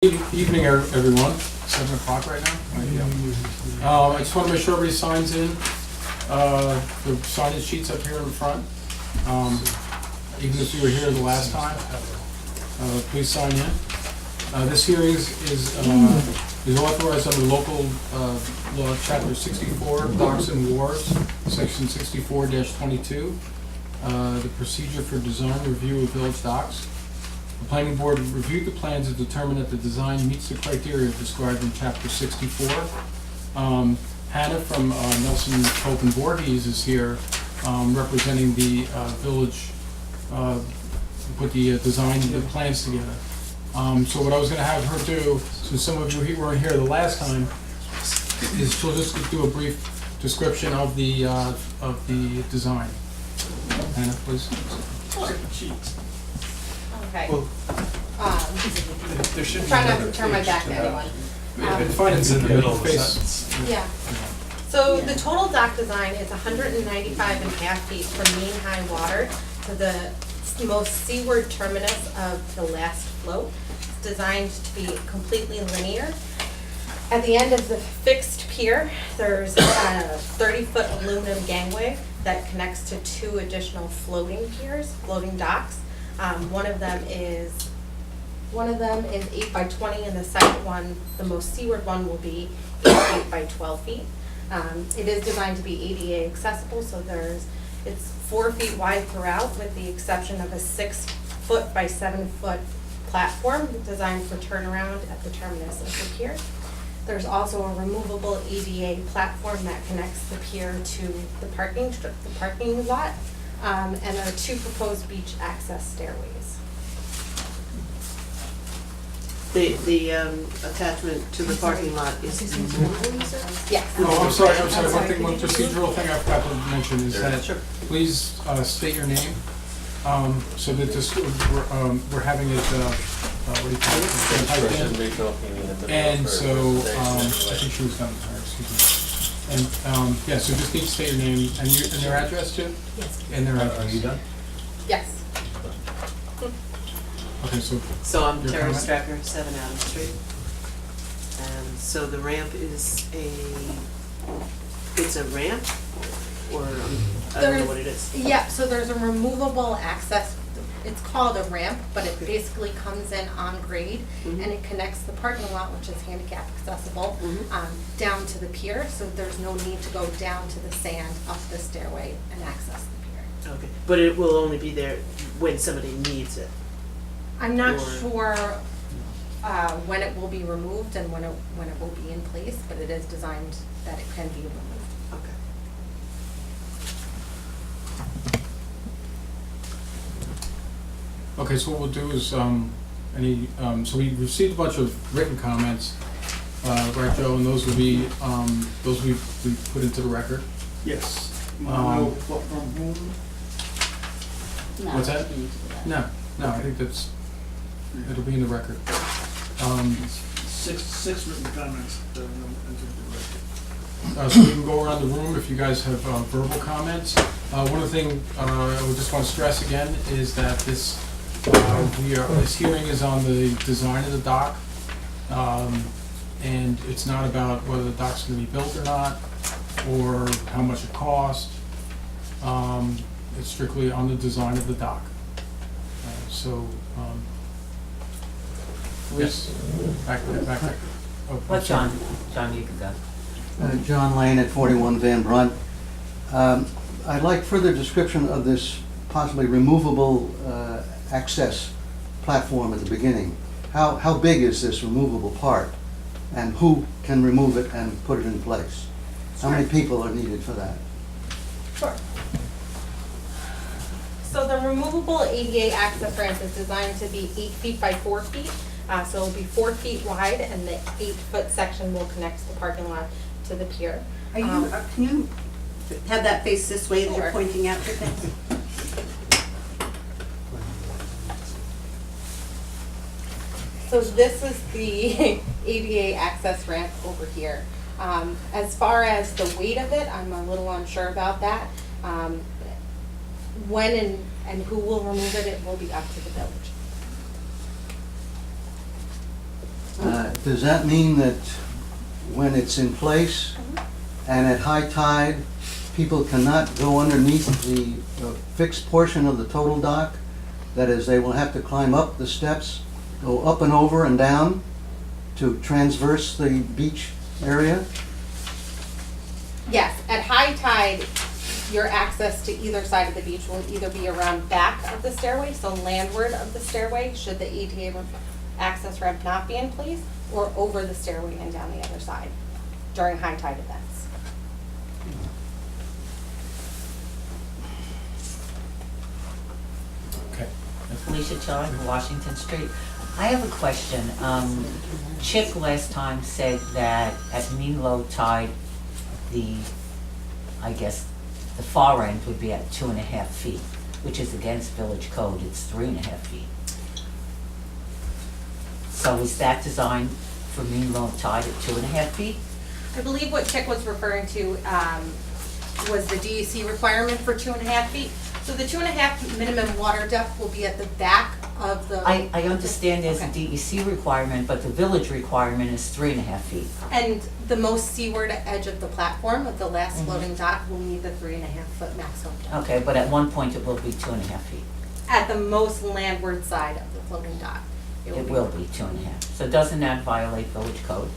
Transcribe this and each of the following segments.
Evening, everyone. 7 o'clock right now. I just want to make sure everybody signs in. The signage sheets up here in front. Even if you were here the last time, please sign in. This hearing is authorized under local law, chapter 64, docks and wharves, section 64-22. The procedure for design review of village docks. The planning board reviewed the plans and determined that the design meets the criteria described in chapter 64. Hannah from Nelson Pope and Voorhees is here representing the village, put the design, the plans together. So what I was going to have her do, since some of you weren't here the last time, is she'll just do a brief description of the design. Hannah, please. Okay. Well, there should be try not another to turn my page back to to that. anyone. It's fine. It's in the middle of the Face. sentence. Yeah. So the total dock design is 195.5 feet from mean high water to the most seaward terminus of the last float. It's designed to be completely linear. At the end of the fixed pier, there's a 30-foot aluminum gangway that connects to 2 additional floating piers, floating docks. One of them is 8 by 20, and the second one, the most seaward one, will be 8 feet by 12 feet. It is designed to be ADA accessible, so it's 4 feet wide throughout, with the exception of a 6-foot by 7-foot platform designed for turnaround at the terminus of the pier. There's also a removable ADA platform that connects the pier to the parking lot. And there are 2 proposed beach access stairways. The attachment to the parking lot is removable, you said? Yes. Oh, I'm sorry. One procedural thing I forgot to mention is that please state your name, so that this, we're having it, what do you call it? Typed in. And so, I think she was done, excuse me. And, yeah, so just need to state your name and your address too? Yes. And their address. Are you done? Yes. Okay, so, So I'm Your Terry comment? Stracker, 7 Adams Street. And so the ramp is it's a ramp, or I don't know what it is. Yeah, so there's a removable access, it's called a ramp, but it basically comes in on grade, Mhm. and it connects the parking lot, which is handicap accessible, down to the pier, so there's no need to go down to the sand, up the stairway, and access the pier. Okay, but it will only be there when somebody needs it. I'm not Or- sure when it will be removed and when it will be in place, but it is designed that it can be removed. Okay. okay, so what we'll do is, so we received a bunch of written comments, right, Joe, and those will be we put into the record. Yes. From whom? What's that? No, I think it'll be in the record. Six written comments that are entered the record. So we can go around the room if you guys have verbal comments. One of the things I would just want to stress again is that this hearing is on the design of the dock, and it's not about whether the dock's going to be built or not, or how much it costs. It's strictly on the design of the dock. Yes, back. Oh, Let sorry. John, you can go. John Lane at 41 Van Brunt. I'd like further description of this possibly removable access platform at the beginning. How big is this removable part? And who can remove it and put it in place? How many people are needed for that? Sure. So the removable ADA access ramp is designed to be 8 feet by 4 feet. So it'll be 4 feet wide, and the 8-foot section will connect the parking lot to the pier. Are you, can you have that face this way that Sure. you're pointing at your thing? So this is the ADA access ramp over here. As far as the weight of it, I'm a little unsure about that. When and who will remove it, it will be up to the village. does that mean that when it's in place and at high tide, people cannot go underneath the fixed portion of the total dock? That is, they will have to climb up the steps, go up and over and down to transverse the beach area? Yes, at high tide, your access to either side of the beach will either be around back of the stairway, so landward of the stairway, should the ADA access ramp not be in place, or over the stairway and down the other side during high tide events. Okay. Felicia Chilling, Washington Street. I have a question. Chick last time said that at mean low tide, I guess, the far end would be at 2.5 feet, which is against village code, it's 3.5 feet. So is that designed for mean low tide at 2.5 feet? I believe what Chick was referring to was the DEC requirement for 2.5 feet. So the 2.5 minimum water depth will be at the back of the. I understand there's a Okay. DEC requirement, but the village requirement is 3.5 feet. And the most seaward edge of the platform, of the last floating dock, will need the 3.5 foot maximum depth. Okay, but at one point it will be 2.5 feet. At the most landward side of the floating dock. It will be 2.5. So doesn't that violate village code?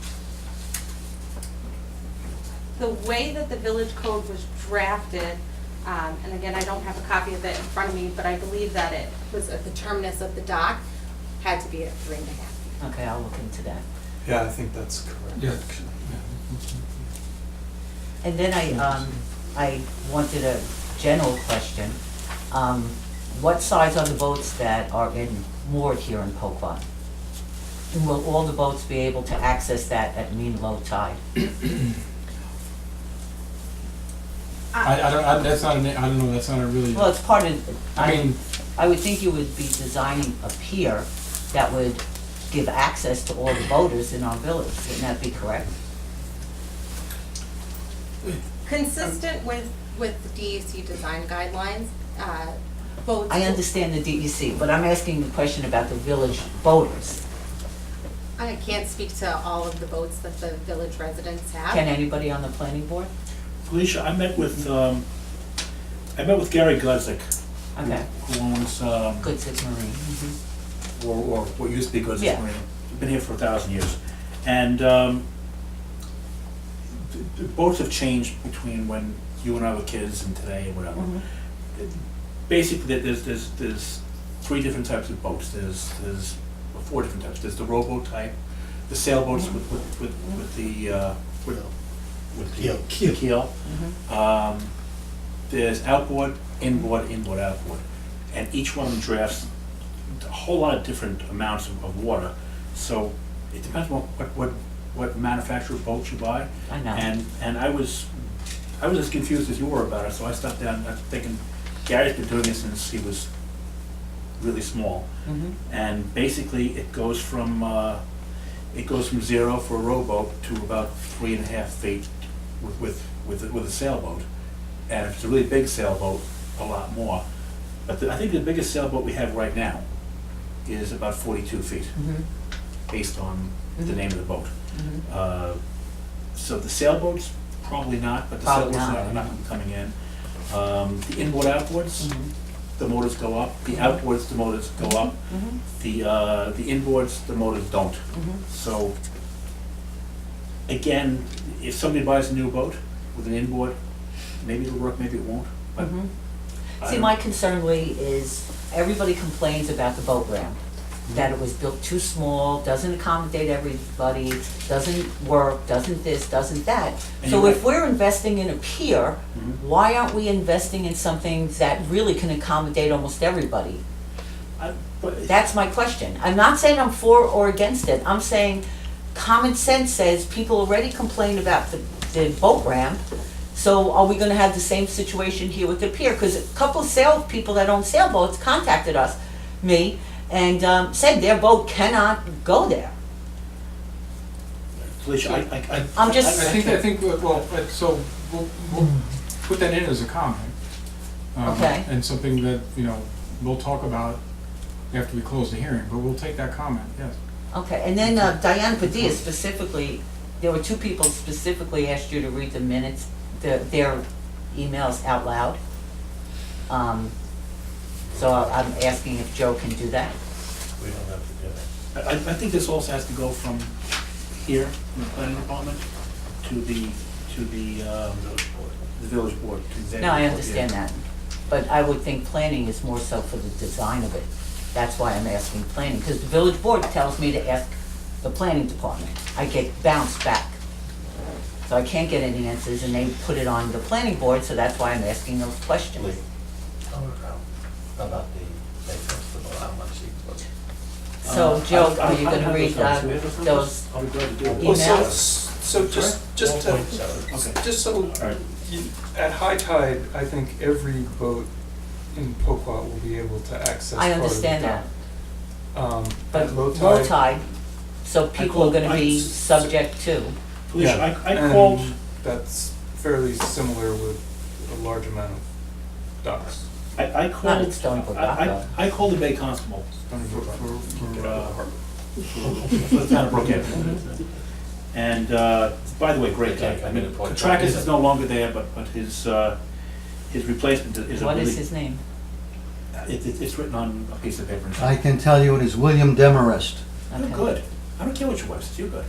The way that the village code was drafted, and again, I don't have a copy of it in front of me, but I believe that it was at the terminus of the dock, had to be at 3.5 feet. Okay, I'll look into that. Yeah, I think that's correct. Yeah. And then I wanted a general question. What size are the boats that are moored here in Poquott? And will all the boats be able to access that at mean low tide? I don't, that's not, I don't know, that's not a really, Well, it's part of, I mean, I would think you would be designing a pier that would give access to all the boaters in our village. Wouldn't that be correct? Consistent with the DEC design guidelines, boats. I understand the DEC, but I'm asking the question about the village boaters. I can't speak to all of the boats that the village residents have. Can anybody on the planning board? Felicia, I met with Gary Gudzik, Okay, who owns, Good Six Marine. or what used to be Gudzik Yeah. Marine. Been here for 1,000 years. And the boats have changed between when you and I were kids and today and whatever. Mhm. Basically, there's 3 different types of boats. There's 4 different types. There's the rowboat type, the sailboats with the keel. Mhm. There's outboard, inboard, outboard. And each one drafts a whole lot of different amounts of water. So it depends on what manufacturer boat you buy. I know. And I was as confused as you were about it, so I stopped down thinking, Gary's been doing it since he was really small. Mhm. And basically, it goes from 0 for a rowboat to about 3.5 feet with a sailboat. And if it's a really big sailboat, a lot more. But I think the biggest sailboat we have right now is about 42 feet, Mhm. based on the name of the boat. Mhm. So the sailboats, probably not, but the Probably sailboats not. are not coming in. The inboard outboards, Mhm. the motors go up. The outboards, the motors go up. Mhm. The inboards, the motors don't. Mhm. So, again, if somebody buys a new boat with an inboard, maybe it'll work, maybe it won't. But Mhm. I See, don't- my concern, Lee, is everybody complains about the boat ramp, that it was built too small, doesn't accommodate everybody, doesn't work, doesn't this, doesn't that. And So you're if we're investing in a pier, Mhm. why aren't we investing in something that really can accommodate almost everybody? but That's my question. I'm not saying I'm for or against it. I'm saying common sense says people already complain about the boat ramp. So are we gonna have the same situation here with the pier? Because a couple of sail people that own sailboats contacted me, and said their boat cannot go there. Felicia, I'm just- I think, well, so we'll put that in as a comment. Okay. And something that, we'll talk about after we close the hearing, but we'll take that comment, yes. Okay, and then Diana Padilla specifically, there were two people specifically asked you to read the minutes, their emails out loud. So I'm asking if Joe can do that. We don't have to do that. I think this also has to go from here, from the planning department, to the village board. to executive No, I board, understand yeah. that, but I would think planning is more so for the design of it. That's why I'm asking planning, because the village board tells me to ask the planning department. I get bounced back. So I can't get any answers, and they put it on the planning board, so that's why I'm asking those questions. Lee, how about the May Festival, how much equals? So Joe, are you I gonna have read those notes. those I'll be glad to do it. Well, emails? so just to, 1.7. Okay. just so, right. at high tide, I think every boat in Poquott will be able to access I part of the understand dock. that, but At low tide, so people are gonna be called- subject to. Felicia, Yeah, I and called, that's fairly similar with a large amount of docks. I Not called, at Stony Brook Dock, though. I called the Bay Constable for the town of Brookhaven. And, by the way, great guy. I mean, Katrakis is no longer there, but his replacement is a What really. is his name? It's written on a piece of paper. I can tell you it is William Demarest. You're Okay. good. I don't care what your wife says, you're good.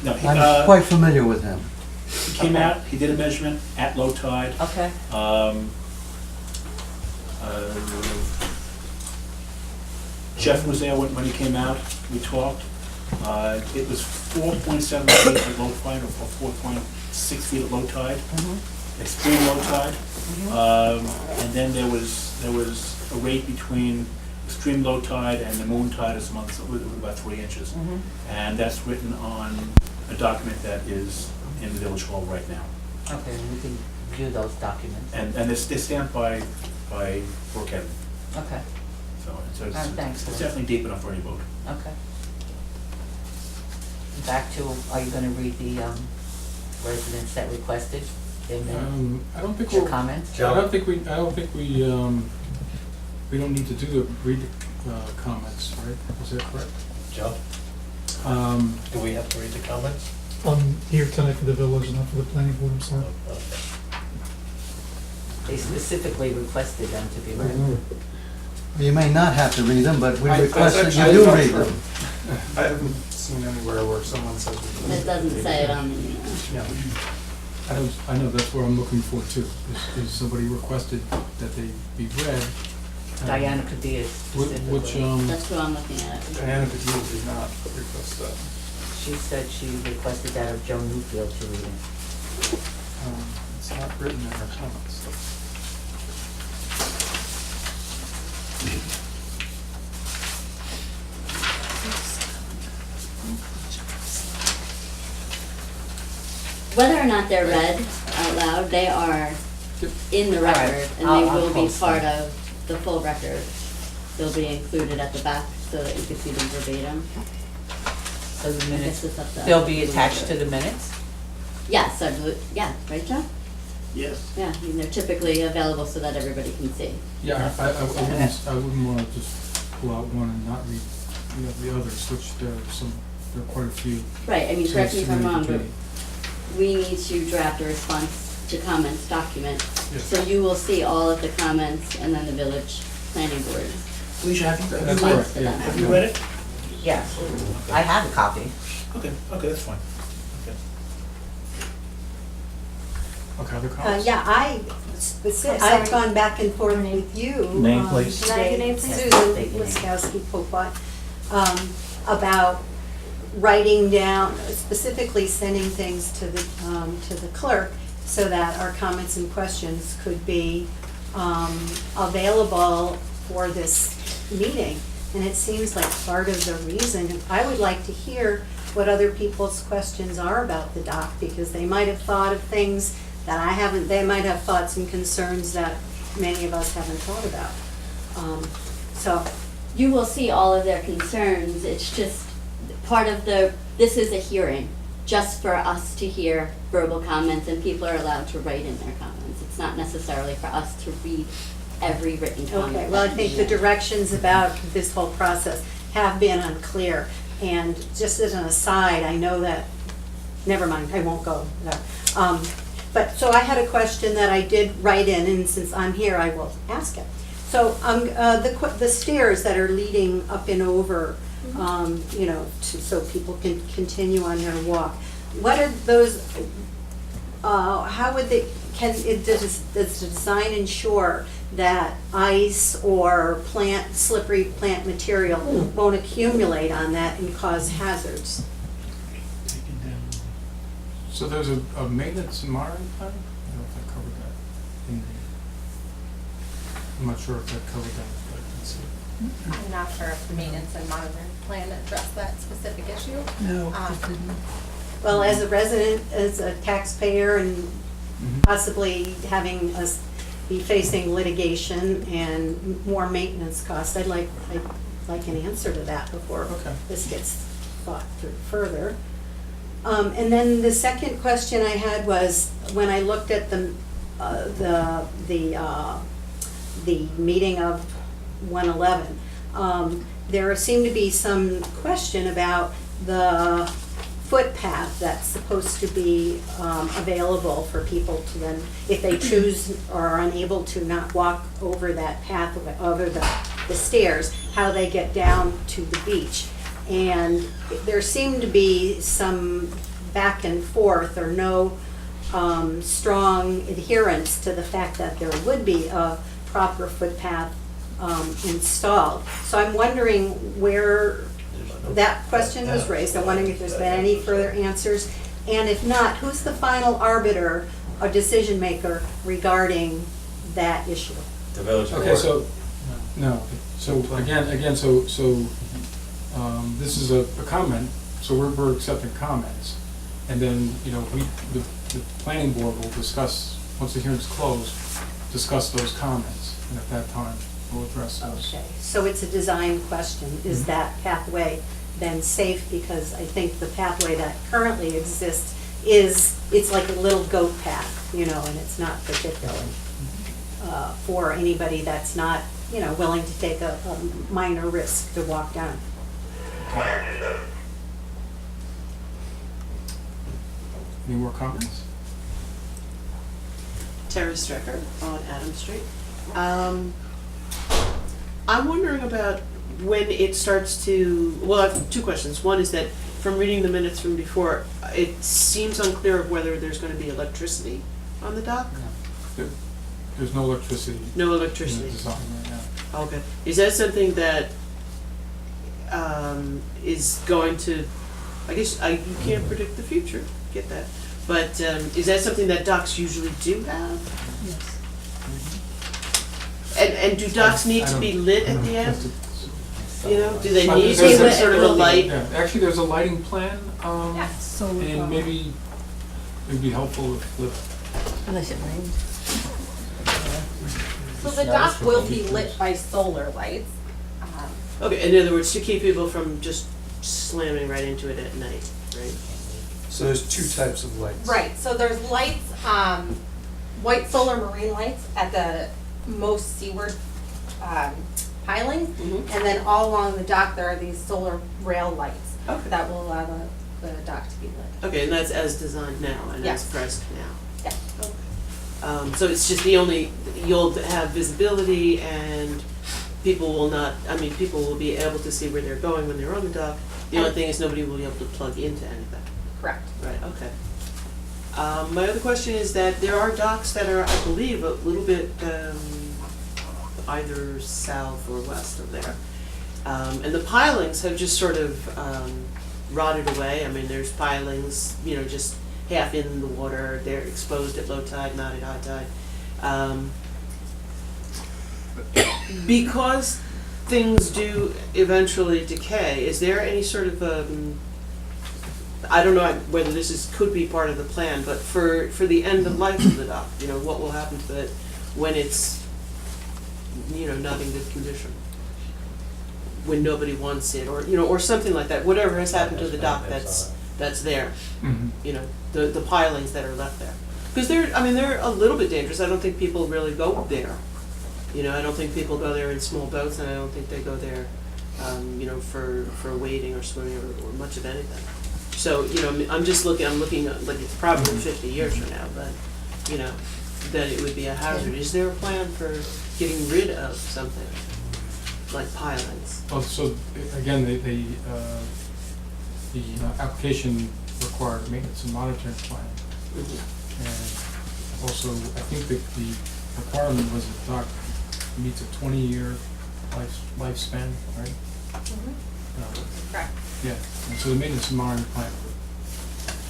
No, I'm quite familiar with him. he came out, he did a measurement at low tide. Okay, Jeff was there when he came out, we talked. It was 4.7 feet at low tide, or 4.6 feet at low tide, extreme low tide. And then there was a rate between extreme low tide and the moon tide is about 3 inches. And that's written on a document that is in the village hall right now. okay, we can view those documents. And they're stamped by Brookhaven. Okay, So thanks, it's Liz. definitely deep enough for any boat. okay. Back to, are you gonna read the residents that requested their minutes, I don't think their we're, comments? I don't think we don't need to read the comments, right? Is that correct? Joe, do we have to read the comments? I'm here tonight for the village, not for the planning board, I'm sorry. Okay. They specifically requested them to be read. You may not have to read them, but we I- request that that's you actually do not read true. them. I haven't seen anywhere where someone says. It doesn't say it on the email. Yeah. I know that's what I'm looking for too, is somebody requested that they be read. Diana Padilla Which, specifically. That's who I'm looking at. Diana Padilla did not request that. She said she requested that of Joe Newfield to read it. It's not written in her comments. Whether or not they're read out loud, they are in the All right. record, and I'll- they I'll will be post part them. of the full record. They'll be included at the back so that you can see them verbatim. So the I minutes, guess it's up to- they'll be attached to the minutes? Yes, I believe, yeah, right, Joe? Yes. Yeah, I mean, they're typically available so that everybody can see. yeah, I wouldn't wanna just pull out one and not read, the others, which there are quite a few. Right, I mean, So correct me it's if I'm wrong, but communicating. we need to draft a response to comments document. Yes. So you will see all of the comments and then the village planning board. Felicia, have That's you Response correct, to yeah. them. have you read it? Yes, I have a copy. Okay, that's fine. Okay. Okay, other comments? Yeah, I've gone back and forth with you. Name, please. Can I have your name, please? Yes, Susan state your name. Wiskowski, Poquott, about writing down, specifically sending things to the clerk so that our comments and questions could be available for this meeting. And it seems like part of the reason, I would like to hear what other people's questions are about the dock, because they might have thought of things that I haven't, they might have thoughts and concerns that many of us haven't thought about. So, You will see all of their concerns, it's just part of this is a hearing, just for us to hear verbal comments, and people are allowed to write in their comments. It's not necessarily for us to read every written comment. okay, well, I think the directions about this whole process, have been unclear. And just as an aside, I know that, never mind, I won't go there. But, so I had a question that I did write in, and since I'm here, I will ask it. So, the stairs that are leading up and over, you know, so people can continue on their walk, what are those, how would they, does the design ensure that ice or slippery plant material won't accumulate on that and cause hazards? So there's a maintenance and monitoring plan? I don't know if that covered that. I'm not sure if that covered that, but let's see. I'm not sure if the maintenance and monitoring plan addressed that specific issue. No. Well, as a resident, as a taxpayer, and possibly having us be facing litigation and more maintenance costs, I'd like an answer to that before Okay. this gets thought through further. And then the second question I had was, when I looked at the meeting of 111, there seemed to be some question about the footpath that's supposed to be available for people to then, if they choose or are unable to not walk over that path, over the stairs, how they get down to the beach. And there seemed to be some back and forth or no strong adherence to the fact that there would be a proper footpath installed. So I'm wondering where that question was raised. I'm wondering if there's been any further answers. And if not, who's the final arbiter or decision maker regarding that issue? The village board. Okay, so, no, so again, this is a comment, so we're accepting comments. And then, you know, the planning board will discuss, once the hearing's closed, discuss those comments. And at that time, we'll address those. Okay, so it's a design question. Is that pathway then safe? Because I think the pathway that currently exists it's like a little goat path, you know, and it's not particularly for anybody that's not, you know, willing to take a minor risk to walk down. Any more comments? Terry Strecker on Adam Street. I'm wondering about when it starts to, well, I have two questions. One is that from reading the minutes from before, it seems unclear of whether there's going to be electricity on the dock. There's no electricity. No In the electricity. design right now. Okay. Is that something that is going to, I guess you can't predict the future, get that. But is that something that docks usually do have? Yes. And do docks need to be lit at the end? You know, do they But need there's some a- sort of a light? Yeah, actually, there's a lighting plan, Yes. and maybe it'd be helpful if Unless it rains. So the dock will be lit by solar lights. Okay, in other words, to keep people from just slamming right into it at night, right? So there's two types of lights. Right, so there's lights, white solar marine lights at the most seaward pilings. And then all along the dock, there are these solar rail lights Okay. that will allow the dock to be lit. Okay, and that's as designed now and as Yes. priced now. Yeah. So it's just you'll have visibility and people will not, people will be able to see where they're going when they're on the dock. The only thing is nobody will be able to plug into anything. Correct. Right, okay. My other question is that there are docks that are, I believe, a little bit either south or west of there. And the pilings have just sort of rotted away. I mean, there's pilings, you know, just half in the water. They're exposed at low tide, not at high tide. Because things do eventually decay, is there any sort of I don't know whether this could be part of the plan, but for the end of life of the dock, you know, what will happen to it when it's, you know, not in good condition? When nobody wants it, or, you know, or something like that, whatever has happened to the dock that's there, you know, the pilings that are left there. Because they're a little bit dangerous. I don't think people really go there. You know, I don't think people go there in small boats, and I don't think they go there for wading or swimming or much of anything. So, I'm looking at, like, it's probably 50 years from now, but, that it would be a hazard. Is there a plan for getting rid of something like pilings? Well, so, again, the application required maintenance and monitoring plan. And also, I think that the requirement was the dock meets a 20-year lifespan, right? Correct. Yeah, and so the maintenance and monitoring plan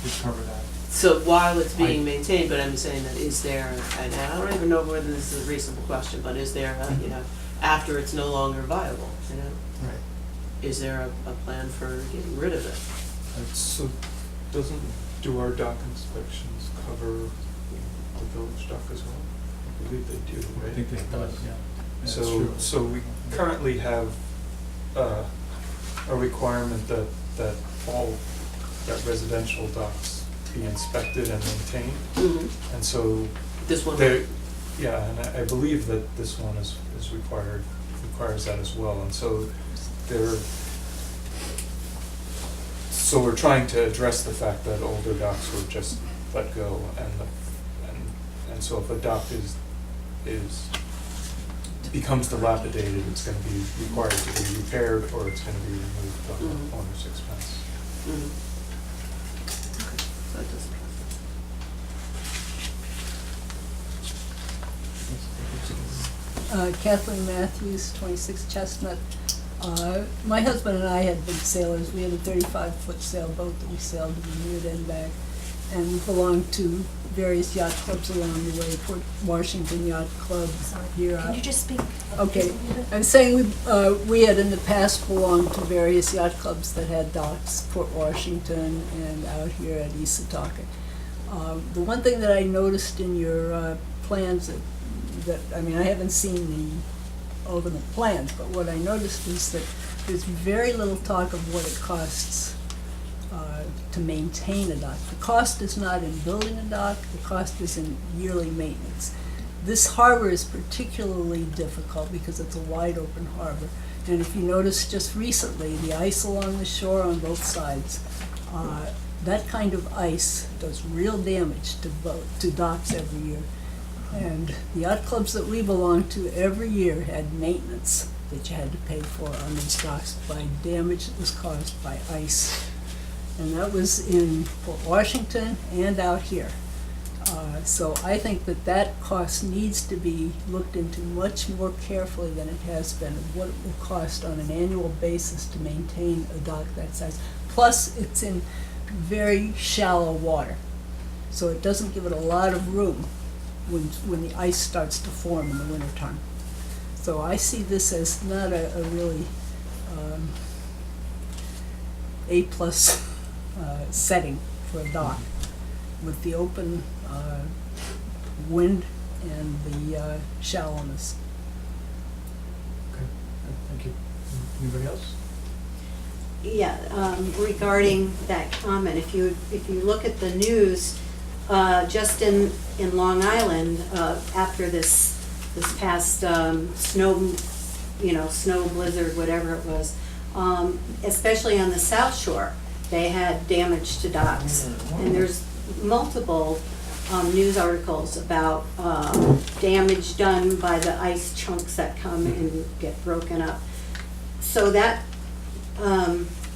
would cover that. So while it's being maintained, but I'm saying that is there, and I don't even know whether this is a reasonable question, but is there, after it's no longer viable, Right. is there a plan for getting rid of it? So do our dock inspections cover the village dock as well? I believe they do, I right? think they does, yeah. That's So, true. so we currently have a requirement that residential docks be inspected and maintained. Mm-hmm. And so This one? there, yeah, and I believe that this one is requires that as well. And so we're trying to address the fact that older docks were just let go, and so if a dock becomes dilapidated, it's going to be required to be repaired, or it's going to be removed on the owner's expense. Mm-hmm. That doesn't. Kathleen Matthews, 26 Chestnut. My husband and I had been sailors. We had a 35-foot sailboat that we sailed to Bermuda and back, and we belonged to various yacht clubs along the way. Port Washington Yacht Club here. Can you just speak? Okay, I'm saying we had in the past belonged to various yacht clubs that had docks, Port Washington and out here at Isataka. The one thing that I noticed in your plans that I mean, I haven't seen the ultimate plans, but what I noticed is that there's very little talk of what it costs to maintain a dock. The cost is not in building a dock, the cost is in yearly maintenance. This harbor is particularly difficult because it's a wide open harbor. And if you notice just recently, the ice along the shore on both sides, that kind of ice does real damage to docks every year. And the yacht clubs that we belong to every year had maintenance that you had to pay for on these docks by damage that was caused by ice. And that was in Port Washington and out here. So I think that cost needs to be looked into much more carefully than it has been, of what it will cost on an annual basis to maintain a dock that size. Plus, it's in very shallow water, so it doesn't give it a lot of room when the ice starts to form in the wintertime. So I see this as not a really A-plus setting for a dock with the open wind and the shallowness. Okay, thank you. Anybody else? Yeah, regarding that comment, if you look at the news, just in Long Island, after this past snow blizzard, whatever it was, especially on the South Shore, they had damage to docks. And there's multiple news articles about damage done by the ice chunks that come and get broken up. So that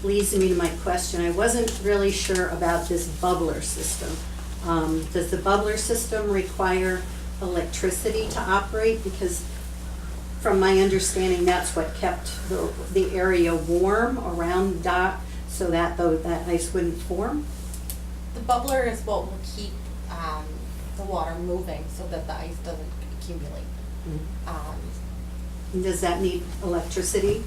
leads me to my question. I wasn't really sure about this bubbler system. Does the bubbler system require electricity to operate? Because from my understanding, that's what kept the area warm around the dock so that that ice wouldn't form. The bubbler is what will keep the water moving so that the ice doesn't accumulate. Does that need electricity?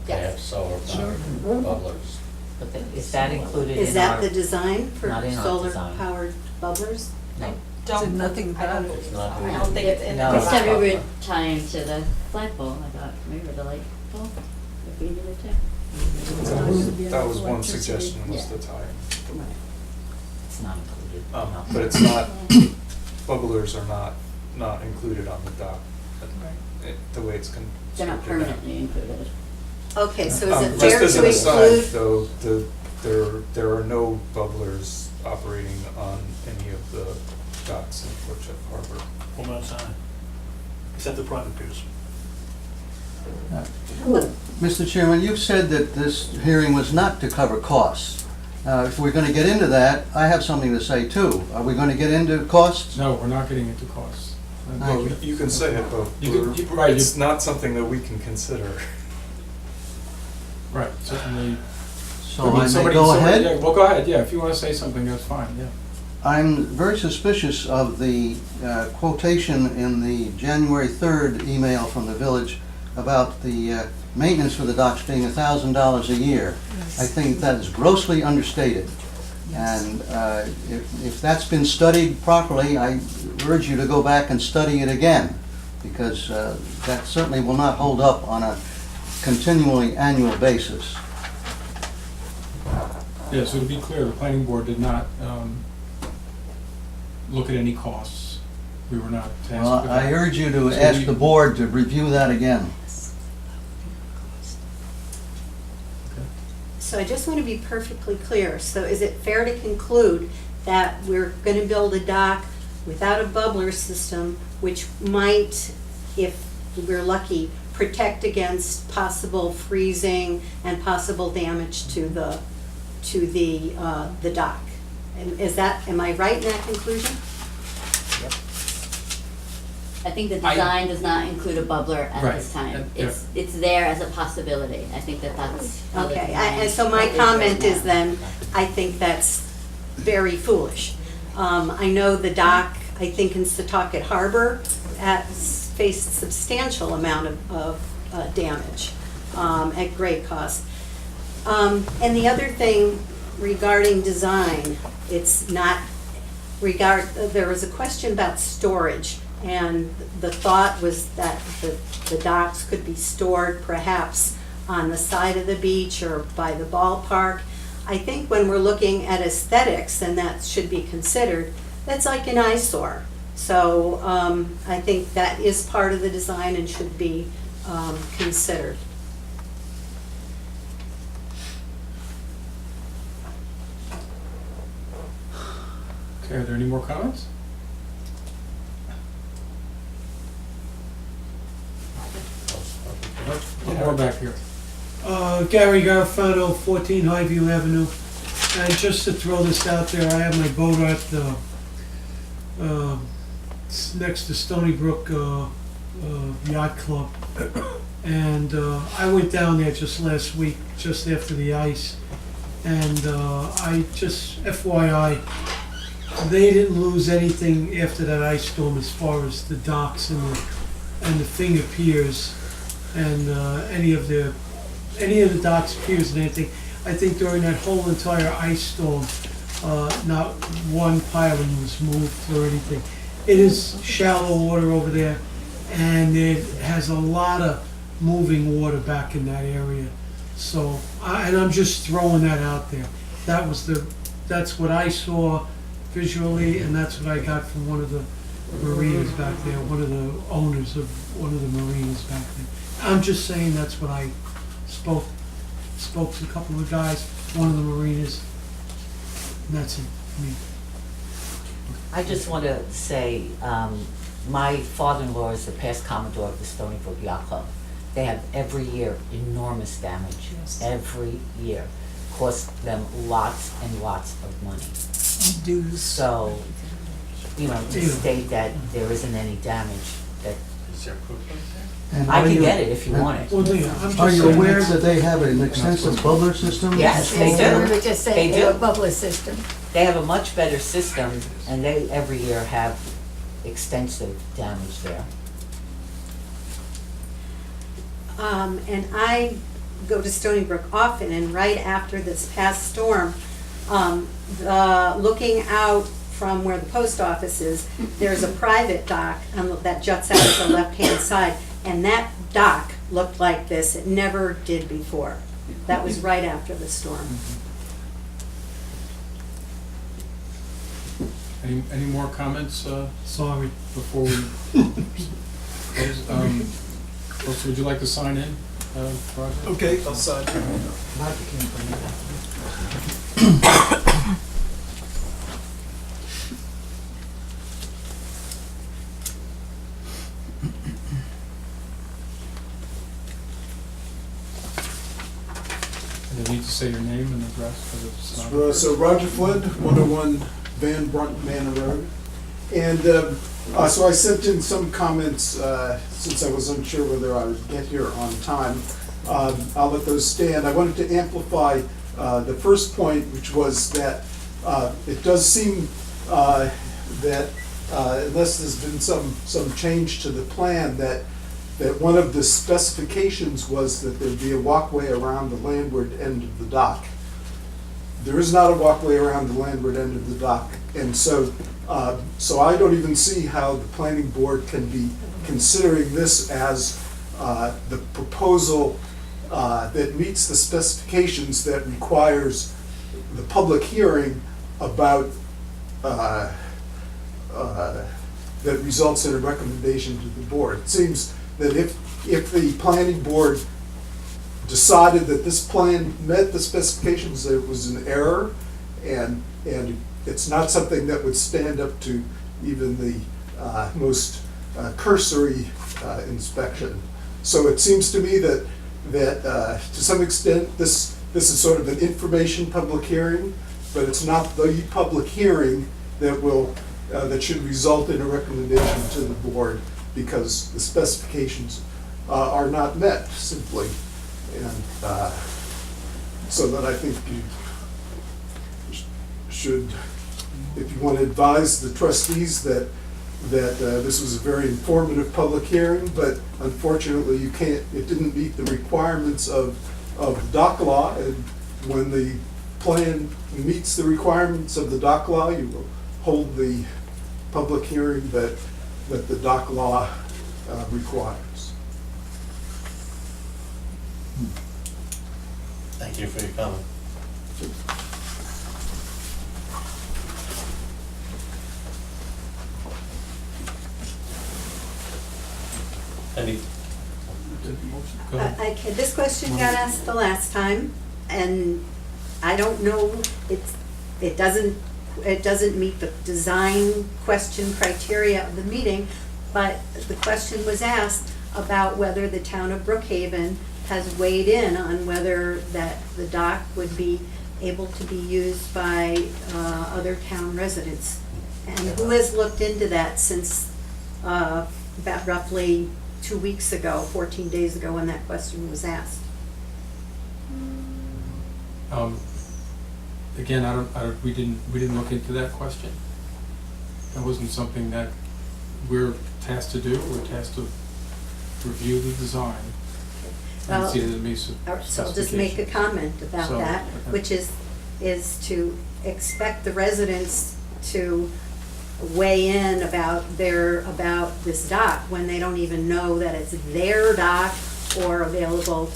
They have Yes. solar powered bubblers. But is that included in our? Is that the design for Not in our solar design. powered bubblers? No. Said nothing I don't about it. believe so. Not I don't think it's in No. the We said design. we would tie into the flagpole, I thought, maybe the light pole, if we needed to. That was one Electricity. suggestion, was Yeah. the tie. It's not included. No. But it's not, bubblers are not included on the dock, the way it's constructed. They're not permanently included. Okay, so is it fair Just as to an aside, include? though, there are no bubblers operating on any of the docks in Poquott Harbor. From outside, except the private piers. Mr. Chairman, you've said that this hearing was not to cover costs. If we're going to get into that, I have something to say too. Are we going to get into costs? No, we're not getting into costs. Well, you can say it, but Right, it's not something that we can consider. Right, certainly. So I may go ahead? Yeah, well, go ahead, yeah, if you want to say something, that's fine, yeah. I'm very suspicious of the quotation in the January 3rd email from the village about the maintenance for the docks being $1,000 a year. I think that is grossly understated. And if that's been studied properly, I urge you to go back and study it again, because that certainly will not hold up on a continually annual basis. Yeah, so to be clear, the planning board did not look at any costs. We were not tasked with Well, that. I urge you to So ask we- the board to review that again. So I just want to be perfectly clear. So is it fair to conclude that we're going to build a dock without a bubbler system, which might, if we're lucky, protect against possible freezing and possible damage to the dock? And am I right in that conclusion? I think the design does not include a bubbler at this Right, time. yeah. It's there as a possibility. I think that's how the Okay, design and so my is right comment now. is then, I think that's very foolish. I know the dock, I think in Setauket Harbor, has faced substantial amount of damage at great cost. And the other thing regarding design, it's not there was a question about storage, and the thought was that the docks could be stored perhaps on the side of the beach or by the ballpark. I think when we're looking at aesthetics, and that should be considered, that's like an eyesore. So I think that is part of the design and should be considered. Okay, are there any more comments? One more back here. Gary Garofano, 14 Highview Avenue. And just to throw this out there, I have my boat at next to Stony Brook Yacht Club. And I went down there just last week, just after the ice. And I just, FYI, they didn't lose anything after that ice storm as far as the docks and the finger piers and any of the docks, piers and anything. I think during that whole entire ice storm, not one piling was moved or anything. It is shallow water over there, and it has a lot of moving water back in that area. So, and I'm just throwing that out there. That's what I saw visually, and that's what I got from one of the marinas back there, one of the owners of one of the marinas back there. I'm just saying that's what I spoke to a couple of guys, one of the marinas, and that's it for me. I just want to say, my father-in-law is the past Commodore of the Stony Brook Yacht Club. They have every year enormous damage, every year. Costs them lots and lots of money. Dues. So, to state that there isn't any damage, that, And I are can you- get it if you want it. Well, Leah, I'm just Are you saying aware that's- that they have an extensive bubbler system? Yes, they We do. were just They saying, do. a bubbler system. They have a much better system, and they every year have extensive damage there. And I go to Stony Brook often, and right after this past storm, looking out from where the post office is, there's a private dock that juts out to the left-hand side, and that dock looked like this. It never did before. That was right after the storm. Any more comments Sorry. before we close? Melissa, would you like to sign in? Roger? Okay, I'll sign. And you need to say your name and address for the stenographer. So Roger Flood, 101 Van Brunt Manor Road. And so I sent in some comments since I was unsure whether I would get here on time. I'll let those stand. I wanted to amplify the first point, which was that it does seem that unless there's been some change to the plan, that one of the specifications was that there'd be a walkway around the landward end of the dock. There is not a walkway around the landward end of the dock, and so I don't even see how the planning board can be considering this as the proposal that meets the specifications that requires the public hearing about that results in a recommendation to the board. It seems that if the planning board decided that this plan met the specifications, that it was an error, and it's not something that would stand up to even the most cursory inspection. So it seems to me that to some extent this is sort of an information public hearing, but it's not the public hearing that will that should result in a recommendation to the board, because the specifications are not met simply. And so that I think you should, if you want to advise the trustees that this was a very informative public hearing, but unfortunately it didn't meet the requirements of the dock law, and when the plan meets the requirements of the dock law, you will hold the public hearing that the dock law requires. Thank you for your comment. Any? Go ahead. Okay, this question got asked the last time, and I don't know, it doesn't meet the design question criteria of the meeting, but the question was asked about whether the town of Brookhaven has weighed in on whether that the dock would be able to be used by other town residents. And who has looked into that since about roughly 2 weeks ago, 14 days ago, when that question was asked? Again, we didn't look into that question. That wasn't something that we're tasked to do. We're tasked to review the design and Well, see that it meets the all right, so I'll just make a comment about So, that, okay. which is to expect the residents to weigh in about this dock when they don't even know that it's their dock or available